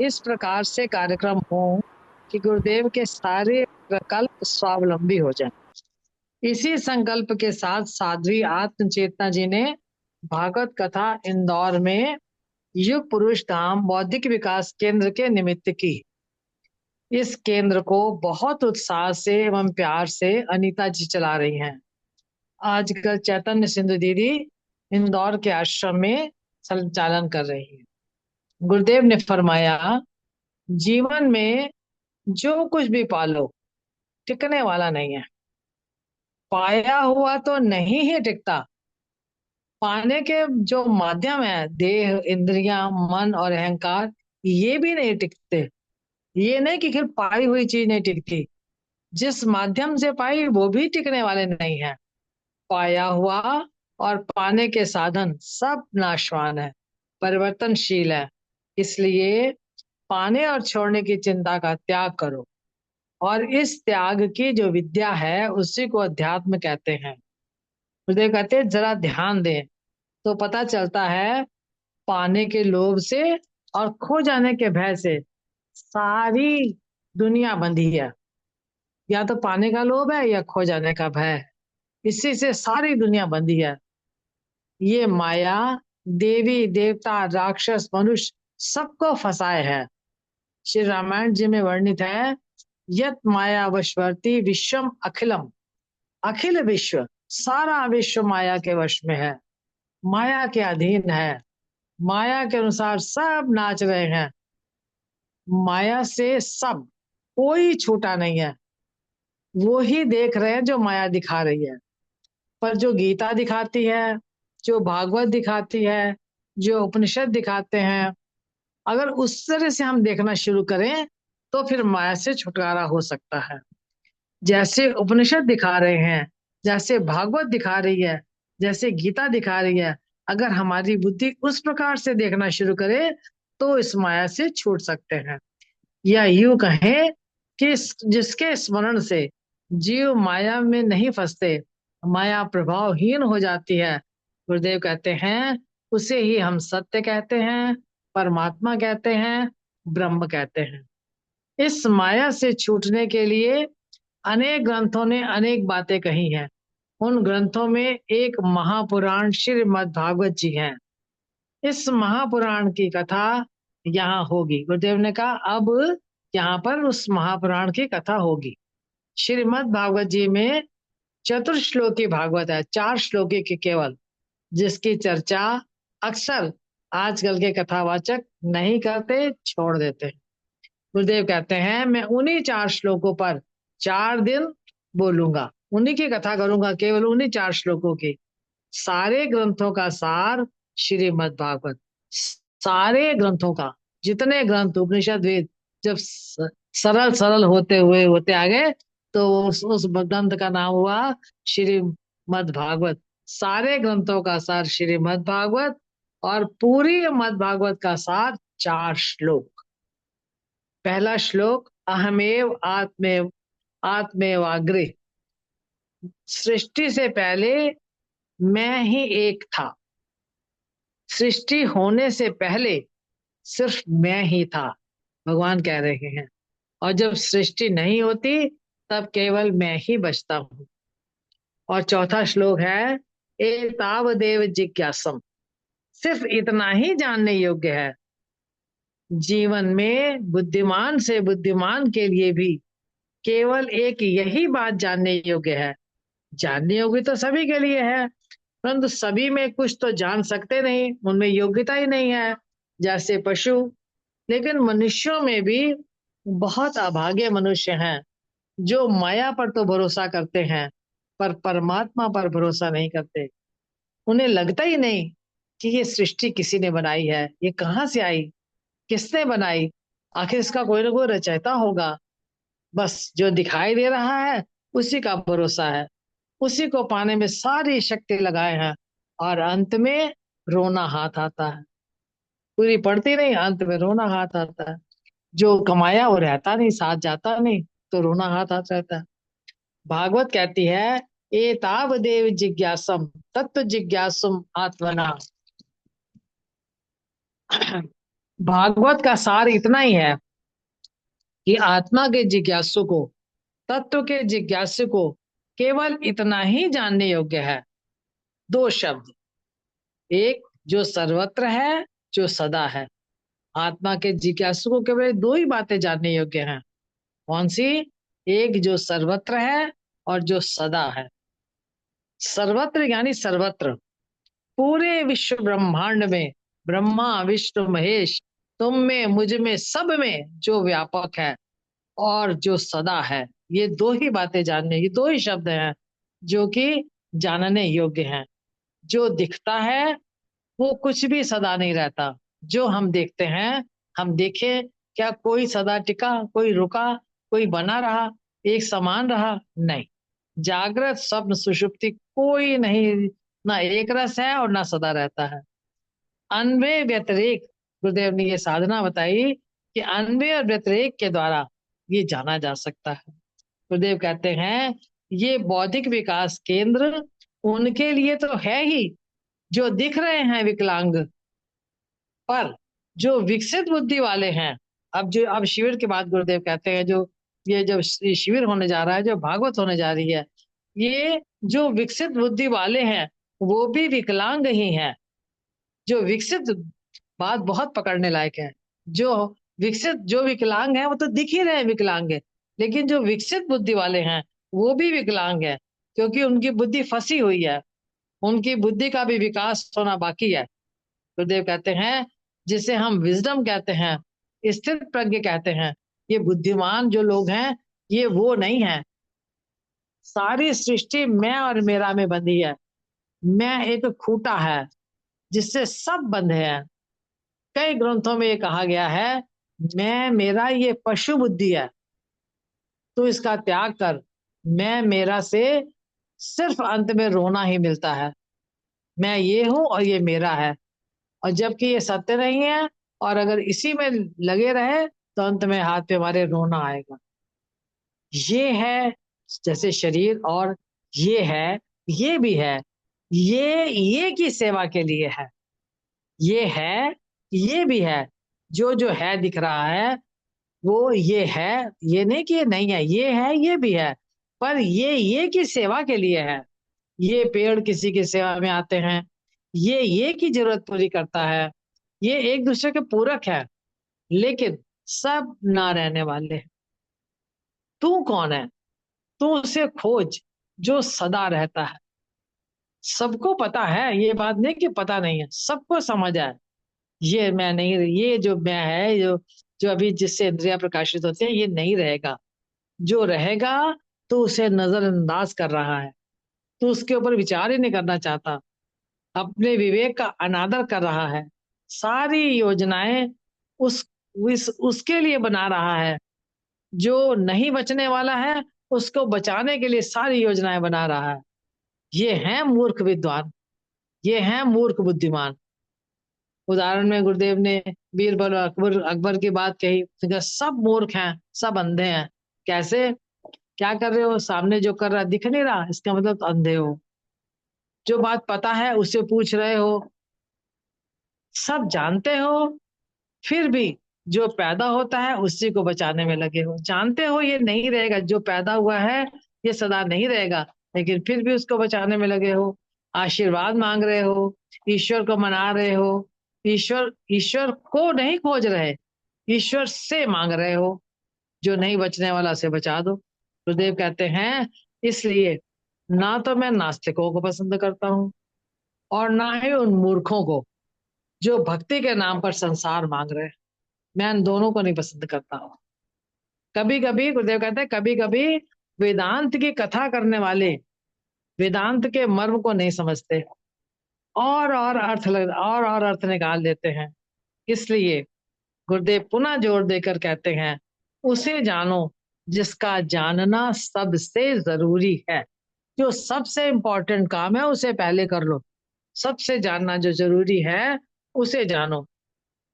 Speaker 1: इस प्रकार से कार्यक्रम हो कि गुरुदेव के सारे प्रकल्प स्वावलंबी हो जाएं। इसी संकल्प के साथ साध्वी आत्मचेतना जी ने भागवत कथा इंदौर में युग पुरुष धाम बौद्धिक विकास केंद्र के निमित्त की। इस केंद्र को बहुत उत्साह से एवं प्यार से अनीता जी चला रही हैं। आजकल चैतन्य सिंधु दीदी इंदौर के आश्रम में संचालन कर रही है। गुरुदेव ने फरमाया, जीवन में जो कुछ भी पालो टिकने वाला नहीं है। पाया हुआ तो नहीं ही टिकता। पाने के जो माध्यम है, देह, इंद्रियां, मन और अहंकार, ये भी नहीं टिकते। ये नहीं कि फिर पाई हुई चीज नहीं टिकती, जिस माध्यम से पाई वो भी टिकने वाले नहीं है। पाया हुआ और पाने के साधन सब नाशवान है, परिवर्तनशील है। इसलिए पाने और छोड़ने की चिंता का त्याग करो, और इस त्याग की जो विद्या है उसी को अध्यात्म कहते हैं। गुरुदेव कहते हैं जरा ध्यान दें तो पता चलता है, पाने के लोभ से और खो जाने के भय से सारी दुनिया बंधी है। या तो पाने का लोभ है या खो जाने का भय है, इसी से सारी दुनिया बंधी है। ये माया देवी देवता राक्षस मनुष्य सबको फंसाए है। श्री रामायण जी में वर्णित है, यत माया वशवर्ती विश्वम अखिलम। अखिल विश्व, सारा विश्व माया के वश में है, माया के अधीन है, माया के अनुसार सब नाच रहे हैं। माया से सब, कोई छूटा नहीं है। वो ही देख रहे हैं जो माया दिखा रही है। पर जो गीता दिखाती है, जो भागवत दिखाती है, जो उपनिषद दिखाते हैं, अगर उस तरह से हम देखना शुरू करें तो फिर माया से छुटकारा हो सकता है। जैसे उपनिषद दिखा रहे हैं, जैसे भागवत दिखा रही है, जैसे गीता दिखा रही है, अगर हमारी बुद्धि उस प्रकार से देखना शुरू करे तो इस माया से छूट सकते हैं। या यूं कहें कि जिसके स्मरण से जीव माया में नहीं फंसते, माया प्रभावहीन हो जाती है, गुरुदेव कहते हैं उसे ही हम सत्य कहते हैं, परमात्मा कहते हैं, ब्रह्म कहते हैं। इस माया से छूटने के लिए अनेक ग्रंथों ने अनेक बातें कही हैं। उन ग्रंथों में एक महापुराण श्रीमद् भागवत जी हैं। इस महापुराण की कथा यहाँ होगी। गुरुदेव ने कहा अब यहाँ पर उस महापुराण की कथा होगी। श्रीमद् भागवत जी में चतुर्श्लोकी भागवत है, 4 श्लोकी की केवल, जिसकी चर्चा अक्सर आजकल के कथावाचक नहीं करते, छोड़ देते। गुरुदेव कहते हैं मैं उन्हीं 4 श्लोकों पर 4 दिन बोलूंगा, उन्हीं की कथा करूंगा, केवल उन्हीं 4 श्लोकों की। सारे ग्रंथों का सार श्रीमद् भागवत, सारे ग्रंथों का, जितने ग्रंथ उपनिषद वेद जब सरल सरल होते आ गए तो उस ग्रंथ का नाम हुआ श्रीमद् भागवत। सारे ग्रंथों का सार श्रीमद् भागवत, और पूरी मद् भागवत का सार 4 श्लोक। पहला श्लोक, अहमेव आत्मेव आत्मेवाग्रे। सृष्टि से पहले मैं ही एक था, सृष्टि होने से पहले सिर्फ मैं ही था, भगवान कह रहे हैं। और जब सृष्टि नहीं होती तब केवल मैं ही बचता हूं। और चौथा श्लोक है, एतावदेव जिज्ञासम। सिर्फ इतना ही जानने योग्य है। जीवन में बुद्धिमान से बुद्धिमान के लिए भी केवल एक यही बात जानने योग्य है। जानने योग्य तो सभी के लिए है, परंतु सभी में कुछ तो जान सकते नहीं, उनमें योग्यता ही नहीं है, जैसे पशु। लेकिन मनुष्यों में भी बहुत अभागे मनुष्य हैं जो माया पर तो भरोसा करते हैं पर परमात्मा पर भरोसा नहीं करते। उन्हें लगता ही नहीं कि ये सृष्टि किसी ने बनाई है, ये कहाँ से आई, किसने बनाई, आखिर इसका कोई ना कोई रचयिता होगा। बस जो दिखाई दे रहा है उसी का भरोसा है, उसी को पाने में सारी शक्ति लगाए हैं, और अंत में रोना हाथ आता है। पूरी पड़ती नहीं, अंत में रोना हाथ आता है। जो कमाया वो रहता नहीं, साथ जाता नहीं, तो रोना हाथ आता रहता है। भागवत कहती है, ए ताव देव जिज्ञासम तत्व जिज्ञासुम आत्मना। भागवत का सार इतना ही है कि आत्मा के जिज्ञासु को, तत्व के जिज्ञासु को केवल इतना ही जानने योग्य है। दो शब्द, एक जो सर्वत्र है, जो सदा है। आत्मा के जिज्ञासु को केवल दो ही बातें जानने योग्य हैं। कौन सी? एक जो सर्वत्र है और जो सदा है। सर्वत्र यानी सर्वत्र, पूरे विश्व ब्रह्मांड में, ब्रह्मा विष्णु महेश, तुम में मुझ में सब में जो व्यापक है और जो सदा है। ये दो ही बातें जानने, ये दो ही शब्द हैं जो कि जानने योग्य हैं। जो दिखता है वो कुछ भी सदा नहीं रहता। जो हम देखते हैं, हम देखे, क्या कोई सदा टिका, कोई रुका, कोई बना रहा, एक समान रहा? नहीं। जागृत स्वप्न सुषुप्ति कोई नहीं, ना एक रस है और ना सदा रहता है। अन्वय व्यतिरेक, गुरुदेव ने ये साधना बताई कि अन्वय और व्यतिरेक के द्वारा ये जाना जा सकता है। गुरुदेव कहते हैं ये बौद्धिक विकास केंद्र उनके लिए तो है ही जो दिख रहे हैं विकलांग, पर जो विकसित बुद्धि वाले हैं, अब शिविर की बात गुरुदेव कहते हैं, जो ये जब शिविर होने जा रहा है, जो भागवत होने जा रही है, ये जो विकसित बुद्धि वाले हैं वो भी विकलांग ही हैं। जो विकसित, बात बहुत पकड़ने लायक है, जो विकसित, जो विकलांग है वो तो दिख ही रहे हैं विकलांग है, लेकिन जो विकसित बुद्धि वाले हैं वो भी विकलांग है, क्योंकि उनकी बुद्धि फंसी हुई है, उनकी बुद्धि का भी विकास होना बाकी है। गुरुदेव कहते हैं जिसे हम विजडम कहते हैं, स्थिर प्रज्ञ कहते हैं, ये बुद्धिमान जो लोग हैं ये वो नहीं है। सारी सृष्टि मैं और मेरा में बंधी है। मैं एक खूंटा है जिससे सब बंधे हैं। कई ग्रंथों में ये कहा गया है, मैं मेरा ये पशु बुद्धि है, तो इसका त्याग कर। मैं मेरा से सिर्फ अंत में रोना ही मिलता है। मैं ये हूं और ये मेरा है, और जबकि ये सत्य नहीं है, और अगर इसी में लगे रहे तो अंत में हाथ पे हमारे रोना आएगा। ये है जैसे शरीर, और ये है, ये भी है, ये की सेवा के लिए है। ये है, ये भी है, जो है दिख रहा है वो ये है, ये नहीं कि ये नहीं है, ये है, ये भी है, पर ये की सेवा के लिए है। ये पेड़ किसी की सेवा में आते हैं, ये की जरूरत पूरी करता है, ये एक दूसरे के पूरक है, लेकिन सब ना रहने वाले हैं। तू कौन है? तू उसे खोज जो सदा रहता है। सबको पता है, ये बात नहीं कि पता नहीं है, सबको समझ है ये मैं नहीं, ये जो मैं है, जो जो अभी जिससे इंद्रियां प्रकाशित होती है, ये नहीं रहेगा। जो रहेगा तो उसे नजरअंदाज कर रहा है, तो उसके ऊपर विचार ही नहीं करना चाहता, अपने विवेक का अनादर कर रहा है। सारी योजनाएं उसके लिए बना रहा है। जो नहीं बचने वाला है उसको बचाने के लिए सारी योजनाएं बना रहा है। ये है मूर्ख विद्वान, ये है मूर्ख बुद्धिमान। उदाहरण में गुरुदेव ने बीरबल और अकबर अकबर की बात कही, तो कहा, सब मूर्ख हैं, सब अंधे हैं। कैसे? क्या कर रहे हो? सामने जो कर रहा है दिख नहीं रहा, इसका मतलब तो अंधे हो। जो बात पता है उससे पूछ रहे हो, सब जानते हो, फिर भी जो पैदा होता है उसी को बचाने में लगे हो। जानते हो ये नहीं रहेगा, जो पैदा हुआ है ये सदा नहीं रहेगा, लेकिन फिर भी उसको बचाने में लगे हो। आशीर्वाद मांग रहे हो, ईश्वर को मना रहे हो, ईश्वर ईश्वर को नहीं खोज रहे, ईश्वर से मांग रहे हो। जो नहीं बचने वाला से बचा दो। गुरुदेव कहते हैं इसलिए ना तो मैं नास्तिकों को पसंद करता हूँ, और ना ही उन मूर्खों को जो भक्ति के नाम पर संसार मांग रहे हैं। मैं इन दोनों को नहीं पसंद करता हूँ। कभी कभी गुरुदेव कहते हैं, कभी कभी वेदांत की कथा करने वाले वेदांत के मर्म को नहीं समझते, और अर्थ निकाल देते हैं। इसलिए गुरुदेव पुनः जोर देकर कहते हैं, उसे जानो जिसका जानना सबसे जरूरी है। जो सबसे इंपॉर्टेंट काम है उसे पहले कर लो, सबसे जानना जो जरूरी है उसे जानो।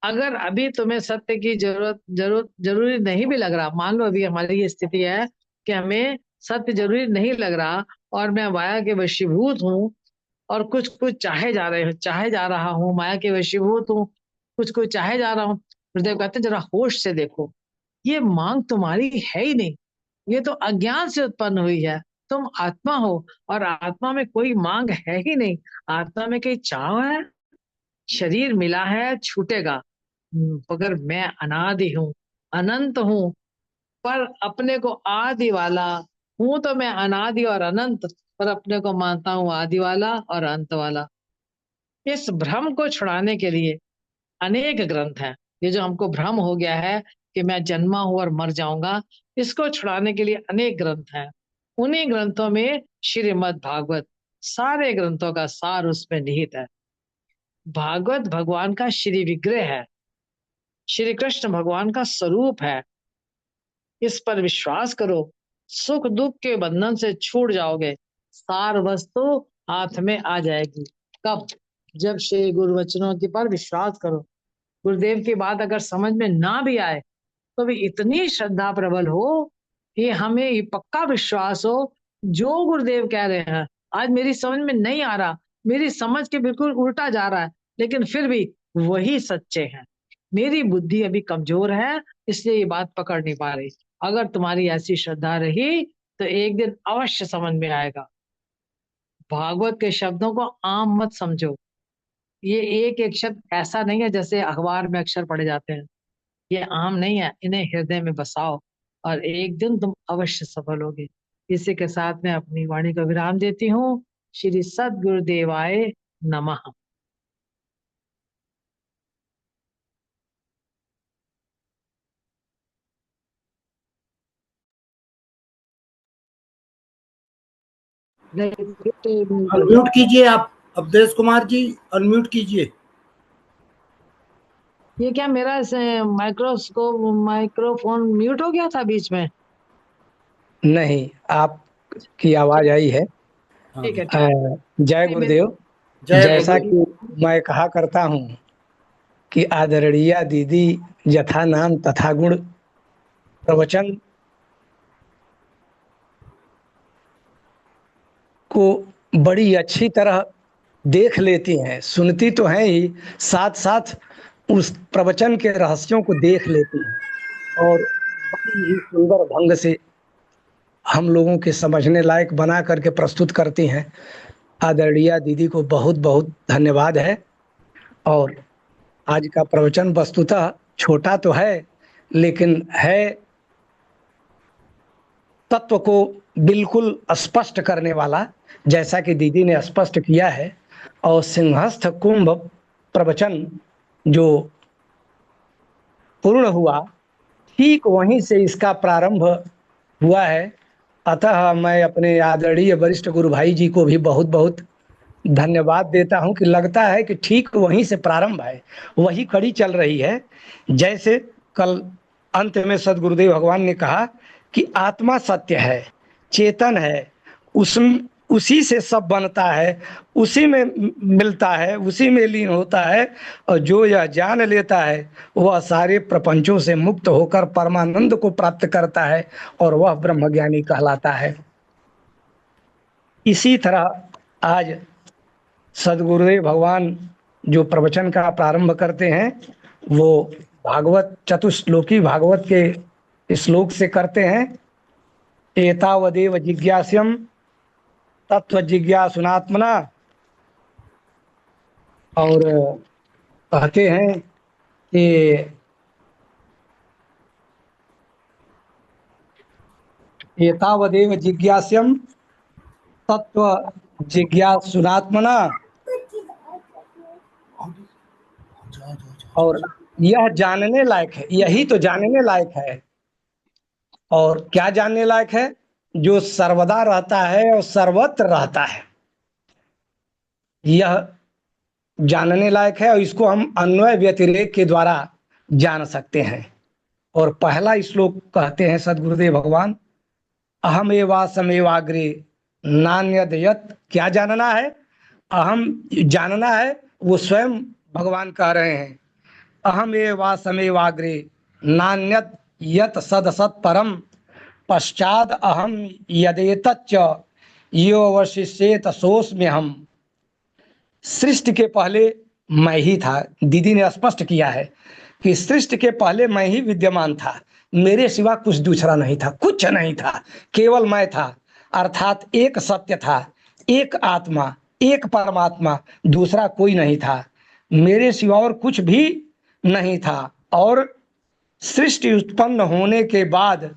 Speaker 1: अगर अभी तुम्हें सत्य की जरूरी नहीं भी लग रहा, मान लो अभी हमारी ये स्थिति है कि हमें सत्य जरूरी नहीं लग रहा, और मैं माया के वशीभूत हूँ, और कुछ कुछ चाहे जा रहा हूँ, माया के वशीभूत हूँ, कुछ कोई चाहे जा रहा हूँ। गुरुदेव कहते हैं जरा होश से देखो, ये मांग तुम्हारी है ही नहीं, ये तो अज्ञान से उत्पन्न हुई है। तुम आत्मा हो और आत्मा में कोई मांग है ही नहीं। आत्मा में कई चाव है, शरीर मिला है छूटेगा, मगर मैं अनादि हूँ, अनंत हूँ, पर अपने को आदि वाला हूं। तो मैं अनादि और अनंत, पर अपने को मानता हूँ आदि वाला और अंत वाला। इस भ्रम को छुड़ाने के लिए अनेक ग्रंथ हैं। ये जो हमको भ्रम हो गया है कि मैं जन्मा हूं और मर जाऊंगा, इसको छुड़ाने के लिए अनेक ग्रंथ हैं। उन्हीं ग्रंथों में श्रीमद् भागवत, सारे ग्रंथों का सार उसमें निहित है। भागवत भगवान का श्री विग्रह है, श्री कृष्ण भगवान का स्वरूप है। इस पर विश्वास करो, सुख दुख के बंधन से छूट जाओगे, सार वस्तु हाथ में आ जाएगी। कब? जब श्री गुरु वचनों के पर विश्वास करो। गुरुदेव की बात अगर समझ में ना भी आए तो भी इतनी श्रद्धा प्रबल हो कि हमें ये पक्का विश्वास हो, जो गुरुदेव कह रहे हैं आज मेरी समझ में नहीं आ रहा, मेरी समझ के बिल्कुल उल्टा जा रहा है, लेकिन फिर भी वही सच्चे हैं। मेरी बुद्धि अभी कमजोर है, इसलिए ये बात पकड़ नहीं पा रही। अगर तुम्हारी ऐसी श्रद्धा रही तो एक दिन अवश्य समझ में आएगा। भागवत के शब्दों को आम मत समझो। ये एक एक शब्द ऐसा नहीं है जैसे अखबार में अक्षर पढ़े जाते हैं। ये आम नहीं है, इन्हें हृदय में बसाओ और एक दिन तुम अवश्य सफल होगे। इसी के साथ मैं अपनी वाणी को विराम देती हूँ। श्री सद्गुरुदेवाय नमः।
Speaker 3: अनम्यूट कीजिए आप अवधेश कुमार जी, अनम्यूट कीजिए।
Speaker 1: ये क्या मेरा माइक्रोफोन म्यूट हो गया था बीच में?
Speaker 2: नहीं, आपकी आवाज आई है।
Speaker 1: ठीक है,
Speaker 2: जय गुरुदेव।
Speaker 3: जय
Speaker 2: जैसा
Speaker 3: गुरुदेव।
Speaker 2: कि मैं कहा करता हूँ कि आदरणीय दीदी यथा नाम तथा गुण प्रवचन को बड़ी अच्छी तरह देख लेती हैं, सुनती तो हैं ही, साथ साथ उस प्रवचन के रहस्यों को देख लेती हैं और बड़ी ही सुंदर ढंग से हम लोगों के समझने लायक बना करके प्रस्तुत करती हैं। आदरणीय दीदी को बहुत बहुत धन्यवाद है। और आज का प्रवचन वस्तुतः छोटा तो है, लेकिन है तत्व को बिल्कुल स्पष्ट करने वाला, जैसा कि दीदी ने स्पष्ट किया है। और सिंहस्थ कुंभ प्रवचन जो पूर्ण हुआ, ठीक वहीं से इसका प्रारंभ हुआ है। अतः मैं अपने आदरणीय वरिष्ठ गुरु भाई जी को भी बहुत बहुत धन्यवाद देता हूं कि लगता है कि ठीक वहीं से प्रारंभ है, वही कड़ी चल रही है। जैसे कल अंत में सदगुरुदेव भगवान ने कहा कि आत्मा सत्य है, चेतन है, उसी से सब बनता है, उसी में मिलता है, उसी में लीन होता है। और जो यह जान लेता है वह सारे प्रपंचों से मुक्त होकर परमानंद को प्राप्त करता है और वह ब्रह्मज्ञानी कहलाता है। इसी तरह आज सदगुरुदेव भगवान जो प्रवचन का प्रारंभ करते हैं वो भागवत चतुश्लोकी भागवत के श्लोक से करते हैं। एतावदेव जिज्ञास्यम तत्व जिज्ञासुनात्मना, और कहते हैं कि एतावदेव जिज्ञास्यम तत्व जिज्ञासुनात्मना, और यह जानने लायक है, यही तो जानने लायक है। और क्या जानने लायक है? जो सर्वदा रहता है और सर्वत्र रहता है, यह जानने लायक है। और इसको हम अन्वय व्यतिरेक के द्वारा जान सकते हैं। और पहला श्लोक कहते हैं सदगुरुदेव भगवान, अहम एवासमेवाग्रे नान्यद यत्। क्या जानना है? अहम जानना है, वो स्वयं भगवान कह रहे हैं, अहम एवासमेवाग्रे नान्यद यत् सदसत् परम पश्चाद अहम यदेतच्च यो अवशिष्येत सोऽस्म्यहम्। सृष्टि के पहले मैं ही था। दीदी ने स्पष्ट किया है कि सृष्टि के पहले मैं ही विद्यमान था, मेरे सिवा कुछ दूसरा नहीं था, कुछ नहीं था, केवल मैं था। अर्थात एक सत्य था, एक आत्मा, एक परमात्मा, दूसरा कोई नहीं था, मेरे सिवा और कुछ भी नहीं था। और सृष्टि उत्पन्न होने के बाद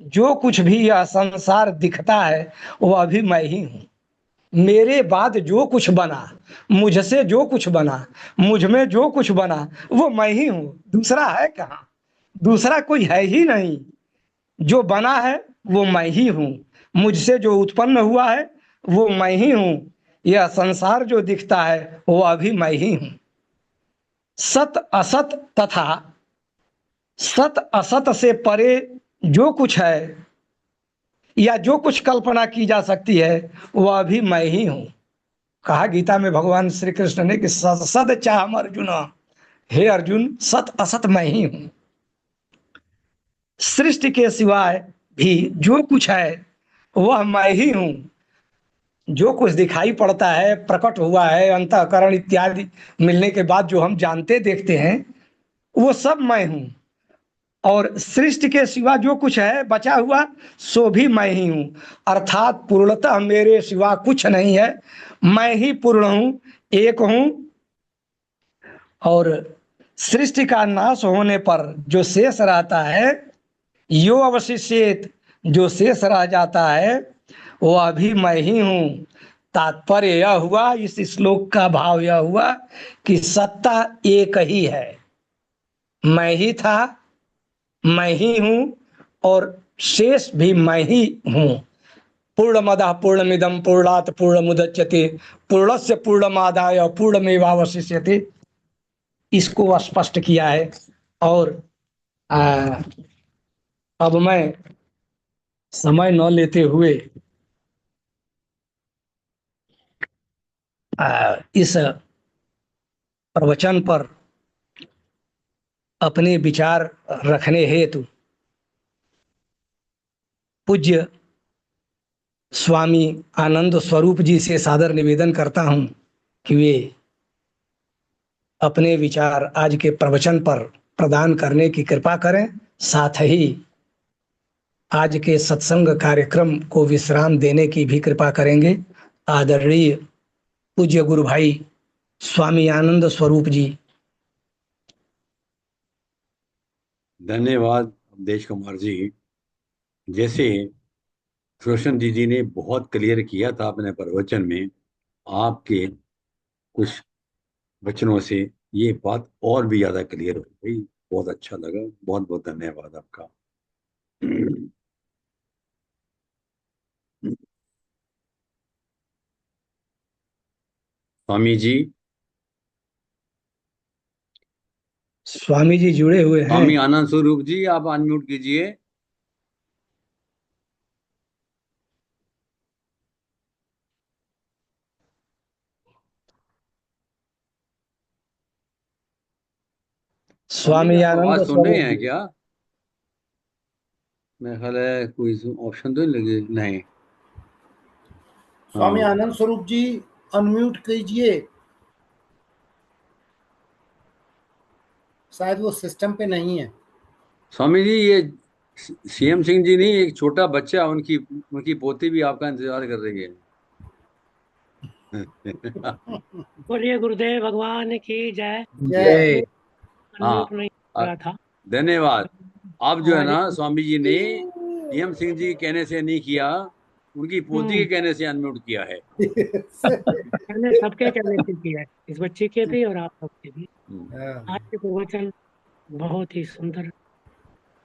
Speaker 2: जो कुछ भी यह संसार दिखता है वो अभी मैं ही हूँ। मेरे बाद जो कुछ बना, मुझसे जो कुछ बना, मुझ में जो कुछ बना, वो मैं ही हूँ, दूसरा है कहाँ? दूसरा कोई है ही नहीं। जो बना है वो मैं ही हूँ, मुझसे जो उत्पन्न हुआ है वो मैं ही हूँ, यह संसार जो दिखता है वो अभी मैं ही हूँ। सत असत तथा सत असत से परे जो कुछ है या जो कुछ कल्पना की जा सकती है वह अभी मैं ही हूँ। कहा गीता में भगवान श्री कृष्ण ने कि सत सत चाहम अर्जुन, हे अर्जुन सत असत मैं ही हूँ। सृष्टि के सिवाय भी जो कुछ है वह मैं ही हूँ। जो कुछ दिखाई पड़ता है, प्रकट हुआ है, अंतःकरण इत्यादि मिलने के बाद जो हम जानते देखते हैं वो सब मैं हूँ। और सृष्टि के सिवा जो कुछ है बचा हुआ सो भी मैं ही हूँ। अर्थात पूर्णतः मेरे सिवा कुछ नहीं है, मैं ही पूर्ण हूँ, एक हूँ। और सृष्टि का नाश होने पर जो शेष रहता है, यो अवशिष्येत, जो शेष रह जाता है वो अभी मैं ही हूँ। तात्पर्य यह हुआ, इस श्लोक का भाव यह हुआ कि सत्ता एक ही है, मैं ही था, मैं ही हूँ, और शेष भी मैं ही हूँ। पूर्णमदः पूर्णमिदं पूर्णात् पूर्णमुदच्यते पूर्णस्य पूर्णमादाय पूर्णमेवावशिष्यते, इसको स्पष्ट किया है। और आ, अब मैं समय न लेते हुए इस प्रवचन पर अपने विचार रखने हेतु पूज्य स्वामी आनंद स्वरूप जी से सादर निवेदन करता हूं कि वे अपने विचार आज के प्रवचन पर प्रदान करने की कृपा करें, साथ ही आज के सत्संग कार्यक्रम को विश्राम देने की भी कृपा करेंगे। आदरणीय पूज्य गुरु भाई स्वामी आनंद स्वरूप जी।
Speaker 5: धन्यवाद अवधेश कुमार जी। जैसे रोशन दीदी ने बहुत क्लियर किया था अपने प्रवचन में, आपके कुछ वचनों से ये बात और भी ज्यादा क्लियर हो गई। बहुत अच्छा लगा, बहुत बहुत धन्यवाद आपका। स्वामी जी,
Speaker 2: स्वामी जी जुड़े हुए हैं।
Speaker 5: स्वामी आनंद स्वरूप जी, आप अनम्यूट कीजिए। स्वामी जी,
Speaker 2: स्वामी
Speaker 5: आप आवाज
Speaker 2: आनंद
Speaker 5: सुन रहे
Speaker 2: स्वरूप
Speaker 5: हैं
Speaker 2: जी।
Speaker 5: क्या? मेरा ख्याल है कोई ऑप्शन तो नहीं लगे, नहीं।
Speaker 3: स्वामी
Speaker 5: हाँ,
Speaker 3: आनंद स्वरूप जी, अनम्यूट कीजिए। शायद वो सिस्टम पे नहीं है।
Speaker 5: स्वामी जी, ये सीएम सिंह जी नहीं, एक छोटा बच्चा, उनकी उनकी पोती भी आपका इंतजार कर रही है।
Speaker 6: बोलिए गुरुदेव भगवान की जय।
Speaker 3: जय।
Speaker 2: जय।
Speaker 5: हाँ,
Speaker 6: अनम्यूट नहीं
Speaker 5: अ,
Speaker 6: करा था।
Speaker 5: धन्यवाद। अब जो है
Speaker 6: आवाज
Speaker 5: ना, स्वामी जी ने सीएम सिंह जी के कहने से नहीं किया, उनकी पोती के कहने से अनम्यूट किया है।
Speaker 6: मैंने सबके कहने से किया है, इस बच्चे के भी और आप सबके भी।
Speaker 5: हम्म।
Speaker 6: आज के प्रवचन बहुत ही सुंदर।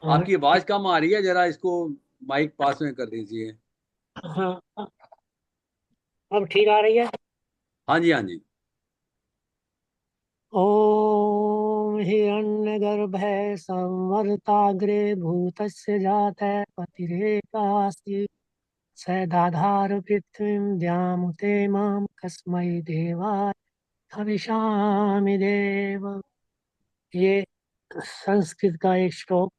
Speaker 6: और
Speaker 5: आपकी आवाज कम आ रही है, जरा इसको माइक पास में कर दीजिए।
Speaker 6: हाँ, अब ठीक आ रही है।
Speaker 5: हाँ जी, हाँ जी।
Speaker 6: ओम हिरण्यगर्भे संवर्ताग्रे भूतस्य जातः पतिरेकासि सदाधार पृथ्वीं द्यामुते मां कस्मै देवाय हविषामि देव। ये संस्कृत का एक श्लोक,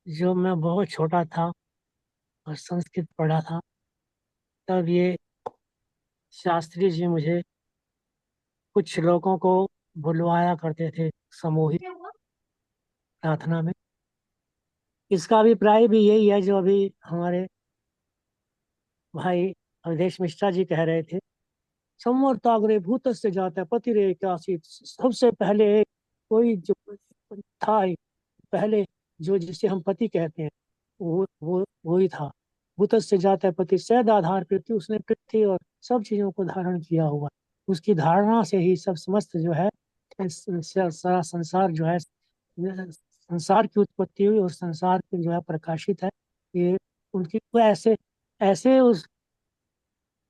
Speaker 6: जो मैं बहुत छोटा था और संस्कृत पढ़ा था, तब ये शास्त्री जी मुझे कुछ लोगों को बुलवाया करते थे सामूहिक प्रार्थना में। इसका अभिप्राय भी यही है जो अभी हमारे भाई अवधेश मिश्रा जी कह रहे थे। संवर्ताग्रे भूतस्य जाता पतिरे आसीत। सबसे पहले कोई जो था, पहले जो जिसे हम पति कहते हैं, वो वही था। भूतस्य जाता पति सैद आधार पृथ्वी, उसने पृथ्वी और सब चीजों को धारण किया हुआ। उसकी धारणा से ही सब समस्त जो है सारा संसार जो है, संसार की उत्पत्ति हुई और संसार की जो है प्रकाशित है। ये उनकी तो ऐसे ऐसे उस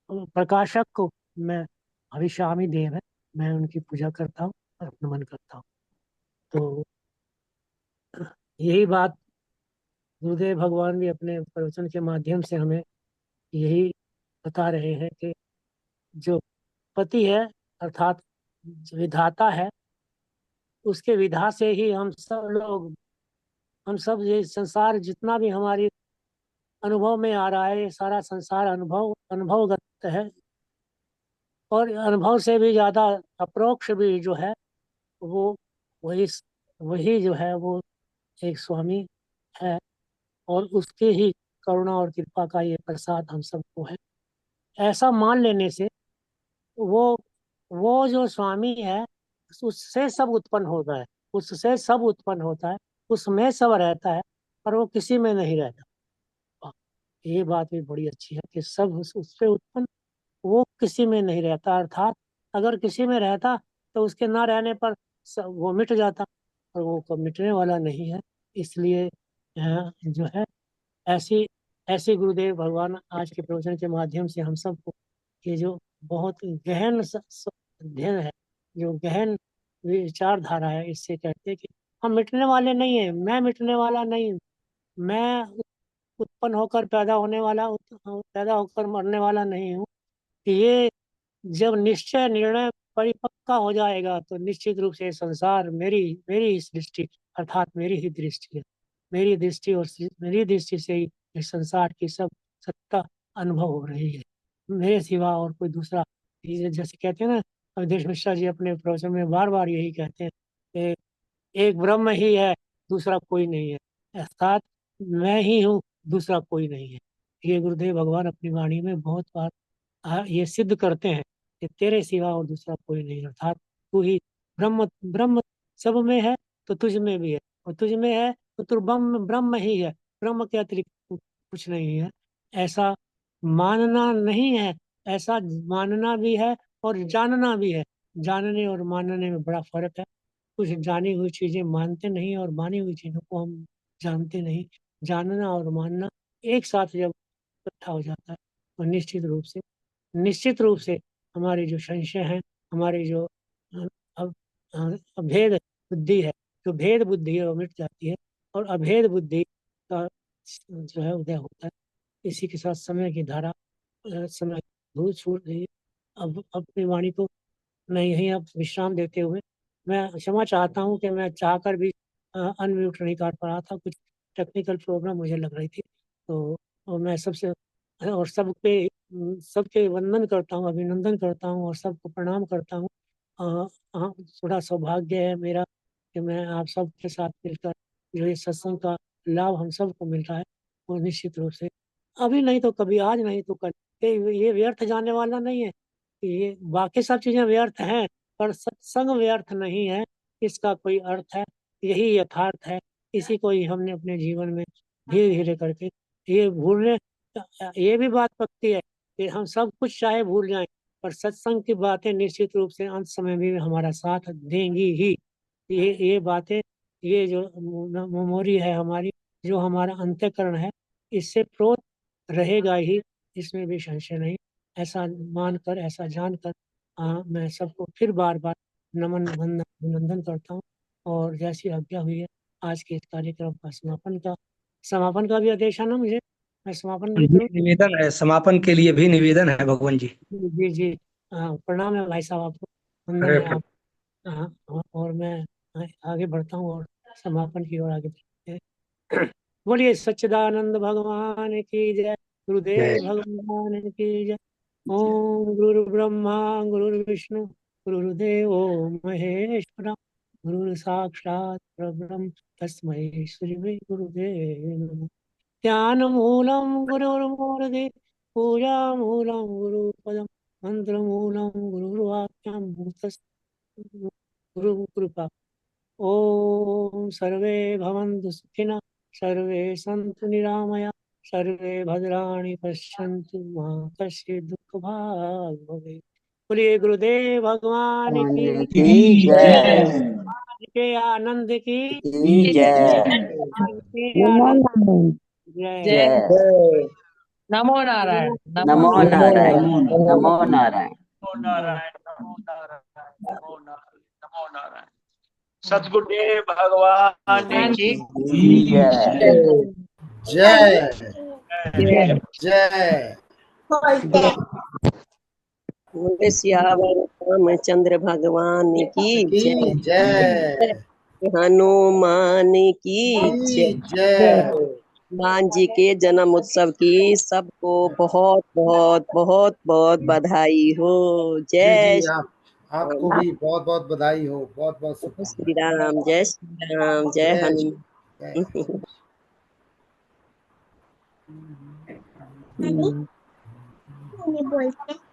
Speaker 6: प्रकाशक को मैं अभिशामी देव है, मैं उनकी पूजा करता हूँ और नमन करता हूँ। तो यही बात गुरुदेव भगवान भी अपने प्रवचन के माध्यम से हमें यही बता रहे हैं कि जो पति है अर्थात जो विधाता है, उसके विधा से ही हम सब लोग, हम सब ये संसार जितना भी हमारी अनुभव में आ रहा है, ये सारा संसार अनुभवगत है। और अनुभव से भी ज्यादा अप्रोक्ष भी जो है वो वही वही जो है वो एक स्वामी है, और उसके ही करुणा और कृपा का ये प्रसाद हम सबको है। ऐसा मान लेने से वो वो जो स्वामी है उससे सब उत्पन्न होता है, उससे सब उत्पन्न होता है, उसमें सब रहता है, पर वो किसी में नहीं रहता। ये बात भी बड़ी अच्छी है कि सब उससे उत्पन्न, वो किसी में नहीं रहता। अर्थात अगर किसी में रहता तो उसके ना रहने पर वो मिट जाता, और वो कब मिटने वाला नहीं है। इसलिए जो है ऐसी ऐसे गुरुदेव भगवान आज के प्रवचन के माध्यम से हम सबको ये जो बहुत गहन अध्ययन है, जो गहन विचारधारा है, इससे कहते हैं कि हम मिटने वाले नहीं है, मैं मिटने वाला नहीं हूँ, मैं उत्पन्न होकर पैदा होने वाला, पैदा होकर मरने वाला नहीं हूँ। ये जब निश्चय निर्णय परिपक्का हो जाएगा तो निश्चित रूप से संसार मेरी मेरी ही सृष्टि अर्थात मेरी ही दृष्टि है। मेरी दृष्टि और मेरी दृष्टि से ही इस संसार की सब सत्ता अनुभव हो रही है, मेरे सिवा और कोई दूसरा। ये जैसे कहते हैं ना, अवधेश मिश्रा जी अपने प्रवचन में बार बार यही कहते हैं कि एक ब्रह्म ही है, दूसरा कोई नहीं है, अर्थात मैं ही हूँ, दूसरा कोई नहीं है। ये गुरुदेव भगवान अपनी वाणी में बहुत बार ये सिद्ध करते हैं कि तेरे सिवा और दूसरा कोई नहीं, अर्थात तू ही ब्रह्म ब्रह्म सब में है तो तुझ में भी है, और तुझ में है तो तू ब्रह्म ब्रह्म ही है, ब्रह्म के अतिरिक्त कुछ नहीं है। ऐसा मानना नहीं है, ऐसा मानना भी है और जानना भी है। जानने और मानने में बड़ा फर्क है। कुछ जानी हुई चीजें मानते नहीं और मानी हुई चीजों को हम जानते नहीं। जानना और मानना एक साथ जब इकट्ठा हो जाता है तो निश्चित रूप से हमारे जो संशय हैं, हमारी जो अ- अभेद बुद्धि है, जो भेद बुद्धि है वो मिट जाती है, और अभेद बुद्धि का जो है उदय होता है। इसी के साथ समय की धारा समय दूर छूट रही है। अब अपनी वाणी को मैं यहीं अब विश्राम देते हुए मैं क्षमा चाहता हूँ कि मैं चाहकर भी अनम्यूट नहीं कर पा रहा था, कुछ टेक्निकल प्रॉब्लम मुझे लग रही थी। तो और मैं सबसे और सबके वंदन करता हूँ, अभिनंदन करता हूँ और सबको प्रणाम करता हूँ। बड़ा सौभाग्य है मेरा कि मैं आप सबके साथ मिलकर जो ये सत्संग का लाभ हम सबको मिल रहा है, और निश्चित रूप से अभी नहीं तो कभी, आज नहीं तो कल, ये व्यर्थ जाने वाला नहीं है। ये बाकी सब चीजें व्यर्थ हैं पर सत्संग व्यर्थ नहीं है, इसका कोई अर्थ है, यही यथार्थ है। इसी को ही हमने अपने जीवन में धीरे धीरे करके ये भूलने, ये भी बात पक्की है कि हम सब कुछ चाहे भूल जाएं, पर सत्संग की बातें निश्चित रूप से अंत समय में भी हमारा साथ देंगी ही। ये बातें, ये जो मेमोरी है हमारी, जो हमारा अंतःकरण है, इससे प्रोत रहेगा ही, इसमें भी संशय नहीं। ऐसा मानकर, ऐसा जानकर मैं सबको फिर बार बार नमन वंदन अभिनंदन करता हूँ। और जैसी आज्ञा हुई है आज के इस कार्यक्रम का समापन का भी आदेश है ना मुझे, मैं समापन भी
Speaker 2: जी,
Speaker 6: करूँ।
Speaker 2: निवेदन है, समापन के लिए भी निवेदन है भगवान जी।
Speaker 6: जी जी। प्रणाम है भाई साहब आपको, वंदन
Speaker 2: अरे
Speaker 6: है आप। और मैं आगे बढ़ता हूँ और समापन की ओर आगे बढ़ते हैं। बोलिए सच्चिदानंद भगवान की जय,
Speaker 2: जय
Speaker 6: गुरुदेव भगवान की जय। ओम गुरु ब्रह्मा गुरु विष्णु गुरुर्देवो महेश्वरः गुरुः साक्षात् परब्रह्म तस्मै श्री गुरुदेव नमः। ध्यानमूलं गुरुर्मूर्धे पूजामूलं गुरुपदं मन्त्रमूलं गुरुर्वाक्यं गुरुकृपा। ॐ सर्वे भवन्तु सुखिनः सर्वे सन्तु निरामया सर्वे भद्राणि पश्यन्तु मा कश्चित् दुःखभाग् भवेत्। बोलिए गुरुदेव भगवान की
Speaker 7: की जय
Speaker 6: आज के आनंद की
Speaker 7: की जय
Speaker 6: आज के आनंद जय।
Speaker 7: जय
Speaker 1: नमो नारायण, नमो
Speaker 7: नमो
Speaker 1: नारायण,
Speaker 7: नारायण
Speaker 1: नमो
Speaker 7: नमो नारायण
Speaker 1: नारायण, नमो नारायण, नमो नारायण, नमो नारायण।
Speaker 8: सद्गुरुदेव भगवान की
Speaker 7: की जय
Speaker 3: जय
Speaker 1: जय।
Speaker 3: जय
Speaker 9: बोले सियावर रामचंद्र भगवान की
Speaker 3: की
Speaker 9: जय
Speaker 3: जय
Speaker 9: हनुमान की
Speaker 3: की
Speaker 9: जय।
Speaker 3: जय
Speaker 9: हनुमान जी के जन्म उत्सव की सबको बहुत बहुत बहुत बहुत बधाई हो।
Speaker 3: जी
Speaker 9: जय
Speaker 3: जी आपको भी बहुत बहुत बधाई हो, बहुत बहुत
Speaker 9: श्री
Speaker 3: शुभकामनाएं।
Speaker 9: राम, जय श्री राम, जय
Speaker 3: जय श्री
Speaker 9: हनुमान।
Speaker 3: जय।
Speaker 9: बोलते